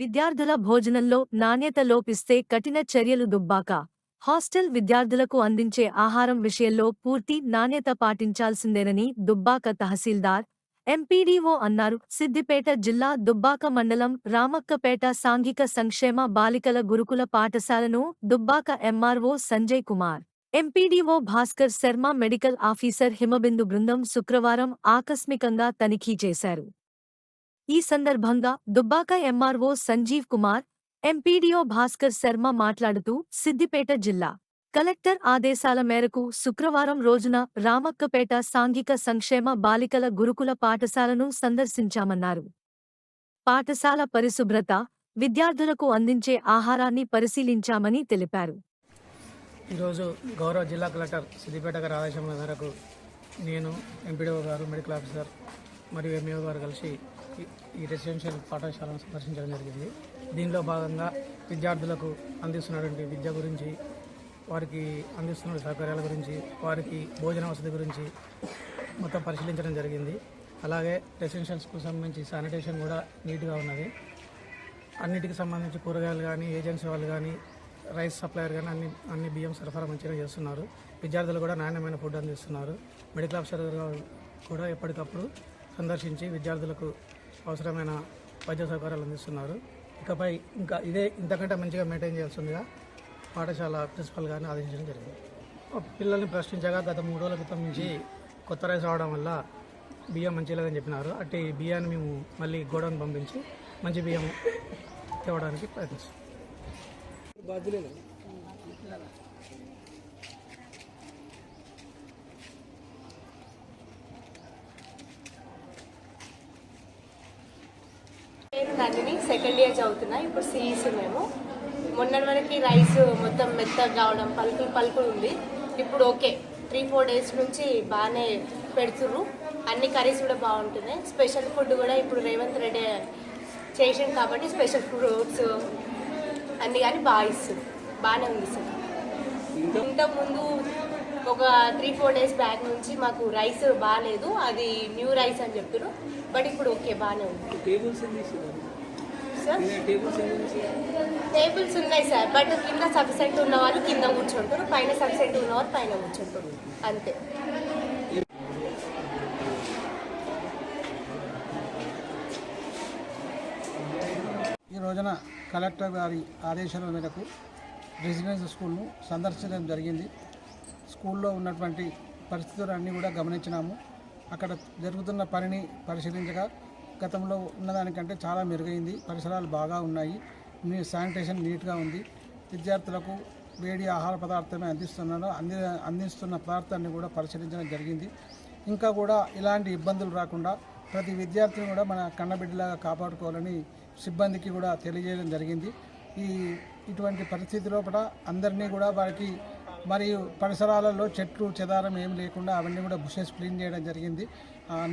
విద్యార్థుల భోజనంలో నాణ్యత లోపిస్తే కఠిన చర్యలు దుబ్బాక హాస్టల్ విద్యార్థులకు అందించే ఆహారం విషయంలో పూర్తి నాణ్యత పాటించాల్సిందేనని దుబ్బాక తహసీల్దార్ ఎంపీడీఓ అన్నారు. సిద్దిపేట జిల్లా దుబ్బాక మండలం రామక్కపేట సాంఘిక సంక్షేమ బాలికల గురుకుల పాఠశాలను Dubbaka MRO Sanjay Kumar, MPDO Bhaskar Sharma, medical officer Himabindu బృందం శుక్రవారం ఆకస్మికంగా తనిఖీ చేశారు. ఈ సందర్భంగా దుబ్బాక ఎంఆర్ఓ సంజీవ్ కుమార్, ఎంపీడీఓ భాస్కర్ శర్మ మాట్లాడుతూ సిద్దిపేట జిల్లా కలెక్టర్ ఆదేశాల మేరకు శుక్రవారం రోజున రామక్కపేట సాంఘిక సంక్షేమ బాలికల గురుకుల పాఠశాలను సందర్శించామన్నారు. పాఠశాల పరిశుభ్రత, విద్యార్థులకు అందించే ఆహారాన్ని పరిశీలించామని తెలిపారు. ఈరోజు గౌరవ జిల్లా కలెక్టర్ సిద్దిపేట గారి ఆదేశం మేరకు నేను, ఎంపీడీఓ గారు, మెడికల్ ఆఫీసర్ మరియు ఎంఈఓ గారు కలిసి ఈ రెసిడెన్షియల్ పాఠశాలను సందర్శించడం జరిగింది. దీనిలో భాగంగా విద్యార్థులకు అందిస్తున్నటువంటి విద్య గురించి, వారికి అందిస్తున్న సౌకర్యాల గురించి, వారికి భోజన వసతి గురించి మొత్తం పరిశీలించడం జరిగింది. అలాగే రెసిడెన్షియల్స్కు సంబంధించి శానిటేషన్ కూడా నీట్గా ఉన్నది. అన్నిటికి సంబంధించి కూరగాయలు కానీ, ఏజెన్సీ వాళ్ళు కానీ, రైస్ సప్లయర్ కానీ అన్ని బియ్యం సరఫరా మంచిగా చేస్తున్నారు. విద్యార్థులు కూడా నాణ్యమైన ఫుడ్ అందిస్తున్నారు. మెడికల్ ఆఫీసర్ కూడా ఎప్పటికప్పుడు సందర్శించి విద్యార్థులకు అవసరమైన వైద్య సౌకర్యాలు అందిస్తున్నారు. ఇకపై ఇంతకంటే మంచిగా మెయింటైన్ చేయాల్సిందిగా పాఠశాల ప్రిన్సిపల్ గారిని ఆదేశించడం జరిగింది. పిల్లల్ని ప్రశ్నించగా గత 3 రోజుల క్రితం నుంచి కొత్త రైస్ రావడం వల్ల బియ్యం మంచిగా లేదని చెప్పినారు. అట్టి బియ్యాన్ని మేము మళ్ళీ గోడౌన్ పంపించి మంచి బియ్యం తేవడానికి ప్రయత్నిస్తాం. దానిని సెకండ్ ఇయర్ చదువుతున్నా. ఇప్పుడు సిఈసి మేము మొన్నటి వరకు రైస్ మొత్తం మెత్తగా కావడం, పలుకులు ఉంది. ఇప్పుడు ఓకే, 3-4 డేస్ నుంచి బాగానే పెడుతుర్రు. అన్ని కర్రీస్ కూడా బాగుంటున్నాయి. స్పెషల్ ఫుడ్ కూడా ఇప్పుడు రేవంత్ రెడ్డి చేసిండు కాబట్టి స్పెషల్ ఫ్రూట్స్ అన్ని కానీ బాగా ఇస్తుంది. బాగానే ఉంది సార్. ఇంతకుముందు ఒక 3-4 డేస్ బ్యాక్ నుంచి మాకు రైస్ బాగాలేదు, అది న్యూ రైస్ అని చెప్తున్నారు. బట్ ఇప్పుడు ఓకే, బాగానే ఉంది సార్. టేబుల్స్ ఉన్నాయి సార్, బట్ కింద సఫిషియెంట్ ఉన్న వాళ్ళు కింద కూర్చుంటారు, పైన సఫిషియెంట్ ఉన్న వాళ్ళు పైన కూర్చుంటారు, అంతే. ఈ రోజున కలెక్టర్ గారి ఆదేశాల మేరకు రెసిడెన్షియల్ స్కూల్ను సందర్శించడం జరిగింది. స్కూల్లో ఉన్నటువంటి పరిస్థితులన్నీ కూడా గమనించినాము. అక్కడ జరుగుతున్న పనిని పరిశీలించగా గతంలో ఉన్నదానికంటే చాలా మెరుగైంది. పరిసరాలు బాగా ఉన్నాయి. శానిటేషన్ నీట్గా ఉంది. విద్యార్థులకు వేడి ఆహార పదార్థమే అందిస్తున్న పదార్థాన్ని కూడా పరిశీలించడం జరిగింది. ఇంకా కూడా ఇలాంటి ఇబ్బందులు రాకుండా ప్రతి విద్యార్థిని కూడా మన కన్నబిడ్డలాగా కాపాడుకోవాలని సిబ్బందికి కూడా తెలియజేయడం జరిగింది. ఇటువంటి పరిస్థితిలో కూడా అందరినీ కూడా వారికి మరియు పరిసరాలలో చెట్లు చెదారం ఏమి లేకుండా అవన్నీ కూడా బుషెస్ క్లీన్ చేయడం జరిగింది.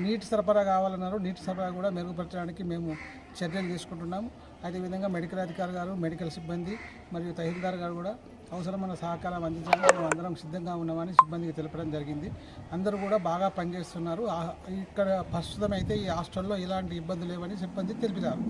నీటి సరఫరా కావాలన్నారు. నీటి సరఫరా కూడా మెరుగుపరచడానికి మేము చర్యలు తీసుకుంటున్నాము. అదేవిధంగా మెడికల్ అధికారి గారు, మెడికల్ సిబ్బంది మరియు తహసీల్దార్ గారు కూడా అవసరమైన సహకారం అందించడానికి మేము అందరం సిద్ధంగా ఉన్నామని సిబ్బందికి తెలపడం జరిగింది. అందరూ కూడా బాగా పనిచేస్తున్నారు. ఇక్కడ ప్రస్తుతం అయితే ఈ హాస్టల్లో ఎలాంటి ఇబ్బందులు లేవని సిబ్బంది తెలిపారు.